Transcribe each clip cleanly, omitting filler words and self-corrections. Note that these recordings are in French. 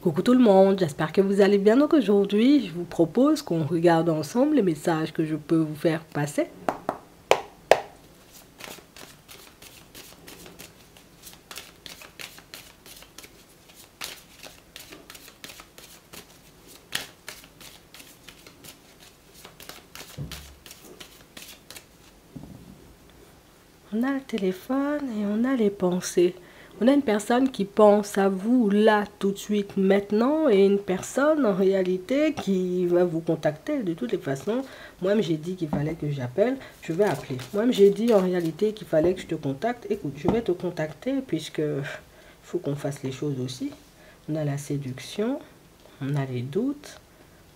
Coucou tout le monde, j'espère que vous allez bien. Donc aujourd'hui, je vous propose qu'on regarde ensemble les messages que je peux vous faire passer. On a le téléphone et on a les pensées. On a une personne qui pense à vous là, tout de suite, maintenant, et une personne en réalité qui va vous contacter de toutes les façons. Moi-même, j'ai dit qu'il fallait que j'appelle, je vais appeler. Moi-même, j'ai dit en réalité qu'il fallait que je te contacte. Écoute, je vais te contacter puisque faut qu'on fasse les choses aussi. On a la séduction, on a les doutes,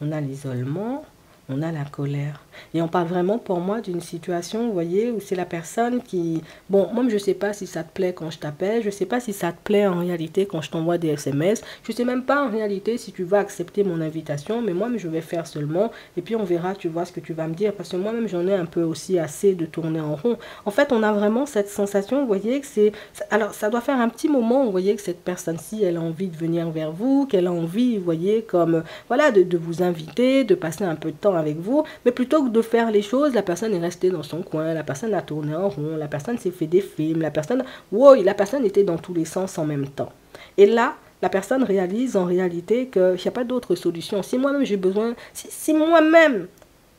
on a l'isolement, on a la colère. Et on parle vraiment pour moi d'une situation, vous voyez, où c'est la personne qui... Bon, moi, je ne sais pas si ça te plaît quand je t'appelle. Je ne sais pas si ça te plaît en réalité quand je t'envoie des SMS. Je ne sais même pas en réalité si tu vas accepter mon invitation. Mais moi-même, je vais faire seulement. Et puis, on verra, tu vois, ce que tu vas me dire. Parce que moi-même, j'en ai un peu aussi assez de tourner en rond. En fait, on a vraiment cette sensation, vous voyez, que c'est... Alors, ça doit faire un petit moment, vous voyez, que cette personne-ci, elle a envie de venir vers vous, qu'elle a envie, vous voyez, comme... Voilà, de vous inviter, de passer un peu de temps avec vous. Mais plutôt que de faire les choses, la personne est restée dans son coin, la personne a tourné en rond, la personne s'est fait des films, la personne, wow, la personne était dans tous les sens en même temps. Et là, la personne réalise en réalité qu'il n'y a pas d'autre solution. Si moi-même j'ai besoin, si moi-même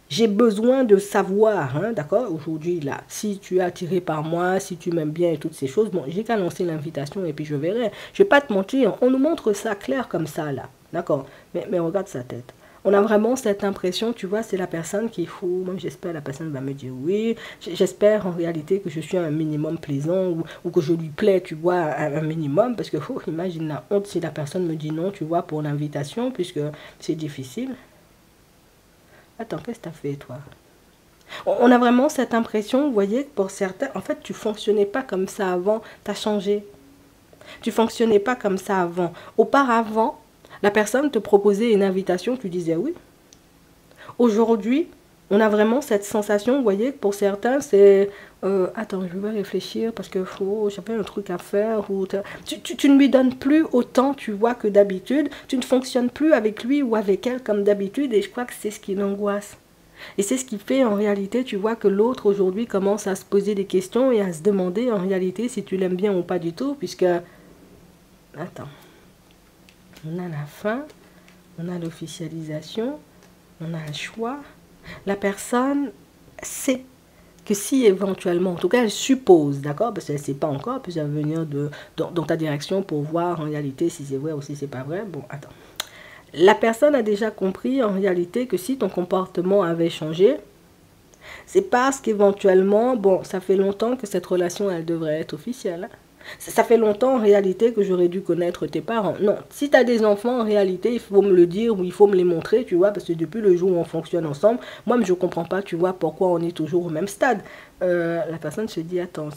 j'ai besoin de savoir, hein, d'accord, aujourd'hui là, si tu es attiré par moi, si tu m'aimes bien et toutes ces choses, bon, j'ai qu'à lancer l'invitation et puis je verrai. Je ne vais pas te mentir, on nous montre ça clair comme ça là, d'accord, mais regarde sa tête. On a vraiment cette impression, tu vois, c'est la personne qui est fou. Même j'espère la personne va me dire oui. J'espère en réalité que je suis un minimum plaisant ou que je lui plais, tu vois, un minimum. Parce que, imagine la honte si la personne me dit non, tu vois, pour l'invitation, puisque c'est difficile. Attends, qu'est-ce que tu as fait, toi? On a vraiment cette impression, vous voyez, pour certains, en fait, tu fonctionnais pas comme ça avant, tu as changé. Tu fonctionnais pas comme ça avant. Auparavant, la personne te proposait une invitation, tu disais oui. Aujourd'hui, on a vraiment cette sensation, vous voyez, pour certains, c'est... attends, je vais réfléchir parce que j'avais un truc à faire. Ou tu ne lui donnes plus autant, tu vois, que d'habitude. Tu ne fonctionnes plus avec lui ou avec elle comme d'habitude et je crois que c'est ce qui l'angoisse. Et c'est ce qui fait en réalité, tu vois, que l'autre aujourd'hui commence à se poser des questions et à se demander en réalité si tu l'aimes bien ou pas du tout, puisque... Attends. On a la fin, on a l'officialisation, on a le choix. La personne sait que si éventuellement, en tout cas elle suppose, d'accord, parce qu'elle ne sait pas encore, puis elle va venir dans ta direction pour voir en réalité si c'est vrai ou si c'est pas vrai. Bon, attends. La personne a déjà compris en réalité que si ton comportement avait changé, c'est parce qu'éventuellement, bon, ça fait longtemps que cette relation, elle devrait être officielle. Ça fait longtemps en réalité que j'aurais dû connaître tes parents. Non, si tu as des enfants en réalité, il faut me le dire ou il faut me les montrer, tu vois, parce que depuis le jour où on fonctionne ensemble, moi je ne comprends pas, tu vois, pourquoi on est toujours au même stade. La personne se dit, attends,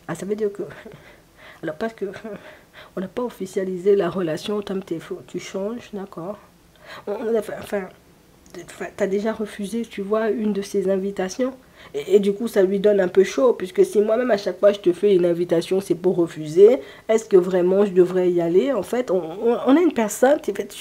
ah, ça veut dire que... Alors parce que on n'a pas officialisé la relation, tu changes, d'accord. Enfin, tu as déjà refusé, tu vois, une de ces invitations. Et du coup, ça lui donne un peu chaud, puisque si moi-même, à chaque fois, je te fais une invitation, c'est pour refuser, est-ce que vraiment je devrais y aller? En fait, on a une personne qui fait...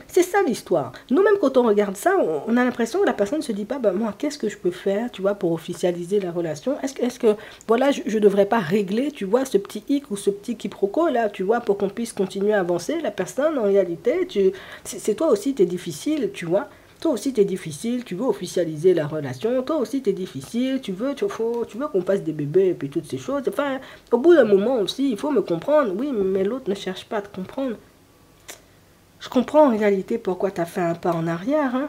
C'est ça l'histoire. Nous-mêmes, quand on regarde ça, on a l'impression que la personne ne se dit pas, ben, moi, qu'est-ce que je peux faire, tu vois, pour officialiser la relation? Est-ce que voilà, je ne devrais pas régler, tu vois, ce petit hic ou ce petit quiproquo, là, tu vois, pour qu'on puisse continuer à avancer? La personne, en réalité, c'est toi aussi, tu es difficile, tu vois. Toi aussi, tu es difficile, tu veux officialiser la relation. Toi aussi, tu es difficile, tu veux qu'on fasse des bébés et puis toutes ces choses. Enfin, au bout d'un moment aussi, il faut me comprendre. Oui, mais l'autre ne cherche pas à te comprendre. Je comprends en réalité pourquoi tu as fait un pas en arrière. Hein.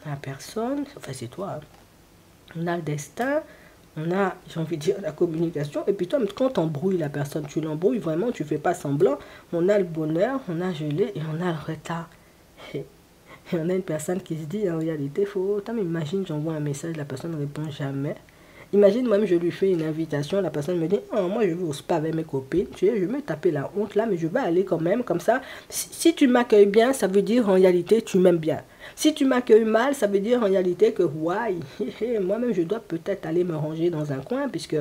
La personne, enfin c'est toi. Hein. On a le destin, on a, j'ai envie de dire, la communication. Et puis toi, quand tu embrouilles la personne, tu l'embrouilles vraiment, tu fais pas semblant. On a le bonheur, on a gelé et on a le retard. Et on a une personne qui se dit, en réalité, faut... Imagine, j'envoie un message, la personne ne répond jamais. Imagine, moi-même, je lui fais une invitation, la personne me dit, oh, moi, je vais au spa avec mes copines, tu sais, je vais me taper la honte là, mais je vais aller quand même, comme ça. Si tu m'accueilles bien, ça veut dire, en réalité, tu m'aimes bien. Si tu m'accueilles mal, ça veut dire, en réalité, que, ouais, moi-même, je dois peut-être aller me ranger dans un coin, puisque,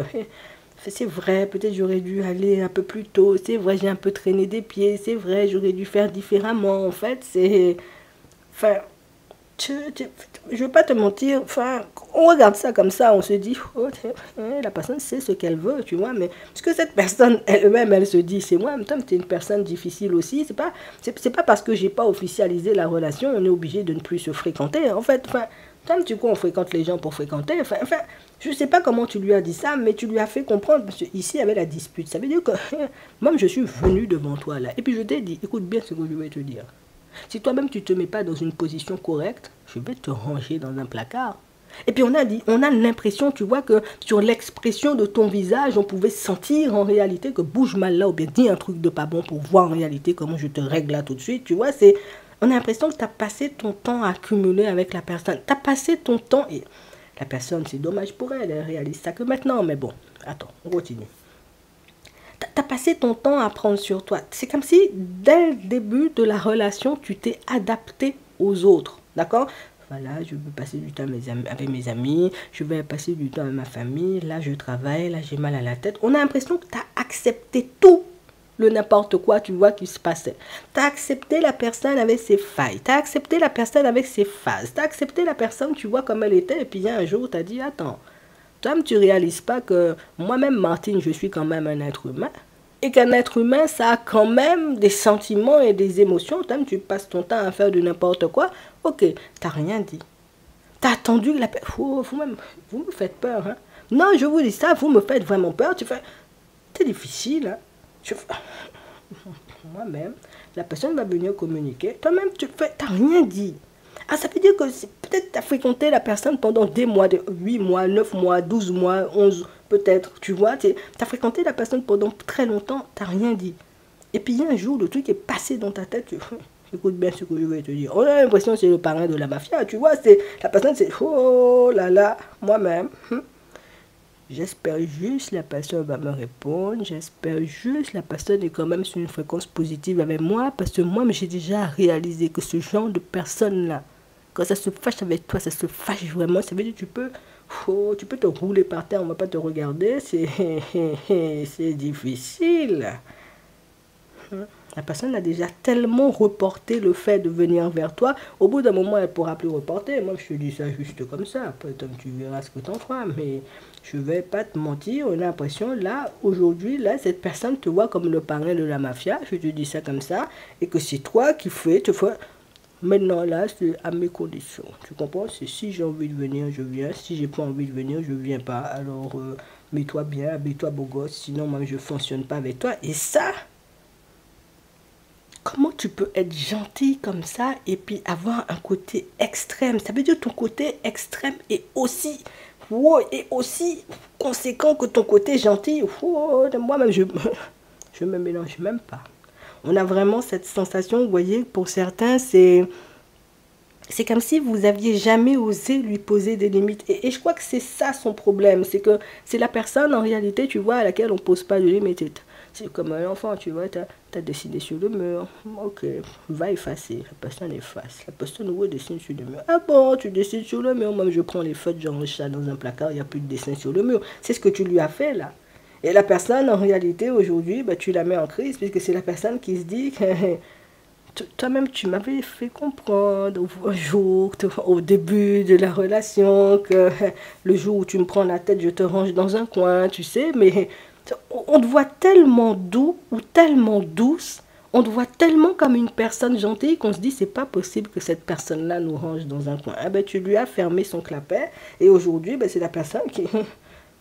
c'est vrai, peut-être j'aurais dû aller un peu plus tôt, c'est vrai, j'ai un peu traîné des pieds, c'est vrai, j'aurais dû faire différemment. En fait, c'est... Enfin, je veux pas te mentir, enfin, on regarde ça comme ça, on se dit, oh, la personne sait ce qu'elle veut, tu vois, mais ce que cette personne elle-même, elle se dit, c'est moi, en même temps, tu es une personne difficile aussi, c'est pas parce que j'ai pas officialisé la relation, on est obligé de ne plus se fréquenter, en fait, enfin, comme tu crois, on fréquente les gens pour fréquenter, enfin, je sais pas comment tu lui as dit ça, mais tu lui as fait comprendre, parce qu'ici, il y avait la dispute, ça veut dire que, moi, je suis venu devant toi, là, et puis je t'ai dit, écoute bien ce que je vais te dire. Si toi-même tu ne te mets pas dans une position correcte, je vais te ranger dans un placard. Et puis on a l'impression, tu vois, que sur l'expression de ton visage, on pouvait sentir en réalité que bouge mal là, ou bien dis un truc de pas bon pour voir en réalité comment je te règle là tout de suite. Tu vois, on a l'impression que tu as passé ton temps à accumuler avec la personne. Tu as passé ton temps, et la personne, c'est dommage pour elle, elle réalise ça que maintenant, mais bon, attends, on continue. Tu as passé ton temps à prendre sur toi. C'est comme si, dès le début de la relation, tu t'es adapté aux autres. D'accord? Voilà, je veux passer du temps avec mes amis, je vais passer du temps avec ma famille, là je travaille, là j'ai mal à la tête. On a l'impression que tu as accepté tout le n'importe quoi, tu vois, qui se passait. Tu as accepté la personne avec ses failles, tu as accepté la personne avec ses phases, tu as accepté la personne, tu vois, comme elle était, et puis il y a un jour, tu as dit, attends, toi, tu ne réalises pas que moi-même, Martine, je suis quand même un être humain. Et qu'un être humain, ça a quand même des sentiments et des émotions. Toi, tu passes ton temps à faire de n'importe quoi. Ok, t'as rien dit. T'as attendu que la personne... Vous me faites peur. Hein? Non, je vous dis ça, vous me faites vraiment peur. Tu fais... C'est difficile. Hein? Moi-même, la personne va venir communiquer. Toi-même, t'as rien dit. Ah, ça veut dire que peut-être tu as fréquenté la personne pendant des mois, 8 mois, 9 mois, 12 mois, 11 peut-être, tu vois. Tu as fréquenté la personne pendant très longtemps, tu n'as rien dit. Et puis il y a un jour, le truc est passé dans ta tête, écoute bien ce que je vais te dire. On a l'impression que c'est le parrain de la mafia, tu vois. La personne, c'est, oh là là, moi-même. J'espère juste la personne va me répondre. J'espère juste la personne est quand même sur une fréquence positive avec moi. Parce que moi, j'ai déjà réalisé que ce genre de personne-là, quand ça se fâche avec toi, ça se fâche vraiment. Ça veut dire que tu peux te rouler par terre, on ne va pas te regarder. C'est difficile. La personne a déjà tellement reporté le fait de venir vers toi. Au bout d'un moment, elle ne pourra plus reporter. Moi, je te dis ça juste comme ça. Après, tu verras ce que tu en feras. Mais je ne vais pas te mentir. On a l'impression, là, aujourd'hui, là, cette personne te voit comme le parrain de la mafia. Je te dis ça comme ça. Et que c'est toi qui fais. Maintenant, là, c'est à mes conditions. Tu comprends? C'est si j'ai envie de venir, je viens. Si j'ai pas envie de venir, je viens pas. Alors, mets-toi bien, habille-toi beau gosse. Sinon, moi, je ne fonctionne pas avec toi. Et ça... Comment tu peux être gentil comme ça et puis avoir un côté extrême? Ça veut dire que ton côté extrême est aussi, wow, est aussi conséquent que ton côté gentil. Wow, moi-même, je me mélange même pas. On a vraiment cette sensation, vous voyez, pour certains, c'est comme si vous aviez jamais osé lui poser des limites. Et je crois que c'est ça son problème. C'est que c'est la personne, en réalité, tu vois, à laquelle on ne pose pas de limites. C'est comme un enfant, tu vois, tu as dessiné sur le mur. Ok, va effacer. La personne efface. La personne redessine sur le mur. Ah bon, tu dessines sur le mur. Moi, je prends les feutres, j'enregistre ça dans un placard, il n'y a plus de dessin sur le mur. C'est ce que tu lui as fait, là. Et la personne, en réalité, aujourd'hui, bah, tu la mets en crise, puisque c'est la personne qui se dit que... Toi-même, tu m'avais fait comprendre un jour, au début de la relation, que le jour où tu me prends la tête, je te range dans un coin, tu sais, mais... On te voit tellement doux ou tellement douce, on te voit tellement comme une personne gentille qu'on se dit c'est pas possible que cette personne-là nous range dans un coin. Ah ben, tu lui as fermé son clapet et aujourd'hui ben, c'est la personne qui...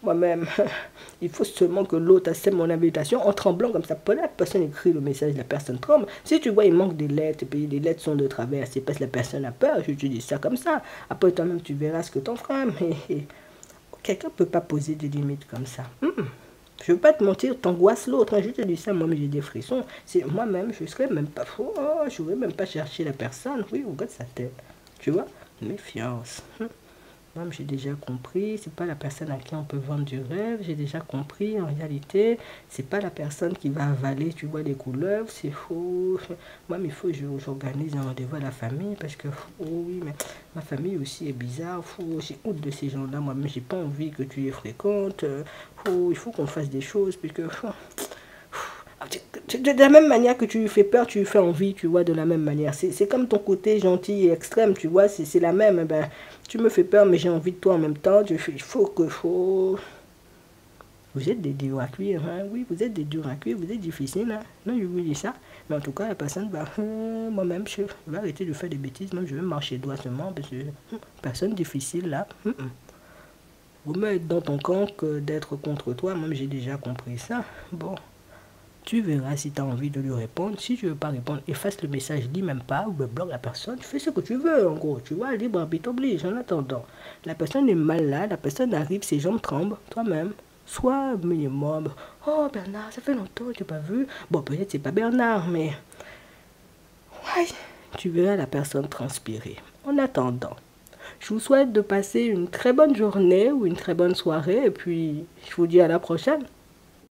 Moi-même, il faut seulement que l'autre accepte mon invitation en tremblant comme ça. La personne écrit le message, la personne tremble. Si tu vois, il manque des lettres, et puis les lettres sont de travers, c'est parce que la personne a peur, je te dis ça comme ça. Après toi-même, tu verras ce que t'en feras, mais quelqu'un ne peut pas poser des limites comme ça. Je ne veux pas te mentir, t'angoisses l'autre. Hein. Je te dis ça, moi-même j'ai des frissons. Moi-même, je ne serais même pas... je ne vais même pas chercher la personne. Oui, regarde sa tête. Tu vois? Méfiance. Moi, j'ai déjà compris, c'est pas la personne à qui on peut vendre du rêve. J'ai déjà compris, en réalité, c'est pas la personne qui va avaler, tu vois, les couleuvres. C'est faux. Moi, il faut que j'organise un rendez-vous à la famille parce que, oh oui, mais ma famille aussi est bizarre. J'ai honte de ces gens-là. Moi-même, j'ai pas envie que tu les fréquentes. Il faut qu'on fasse des choses puisque. De la même manière que tu lui fais peur, tu lui fais envie, tu vois, de la même manière. C'est comme ton côté gentil et extrême, tu vois, c'est la même. Ben, tu me fais peur, mais j'ai envie de toi en même temps. Il faut. Vous êtes des durs à cuire, hein? Oui, vous êtes des durs à cuire, vous êtes difficiles, hein? Non, je vous dis ça. Mais en tout cas, la personne va, moi-même, je vais arrêter de faire des bêtises, même je vais marcher droitement, parce que personne difficile là. Vous me être dans ton camp que d'être contre toi, même j'ai déjà compris ça. Bon. Tu verras si tu as envie de lui répondre. Si tu ne veux pas répondre, efface le message, dis même pas, ou bloque la personne. Fais ce que tu veux, en gros. Tu vois, libre arbitre oblige. En attendant, la personne est mal là, la personne arrive, ses jambes tremblent, toi-même. Sois minimum. Oh, Bernard, ça fait longtemps que tu n'as pas vu. Bon, peut-être c'est pas Bernard, mais. Ouais, tu verras la personne transpirer. En attendant, je vous souhaite de passer une très bonne journée ou une très bonne soirée, et puis je vous dis à la prochaine.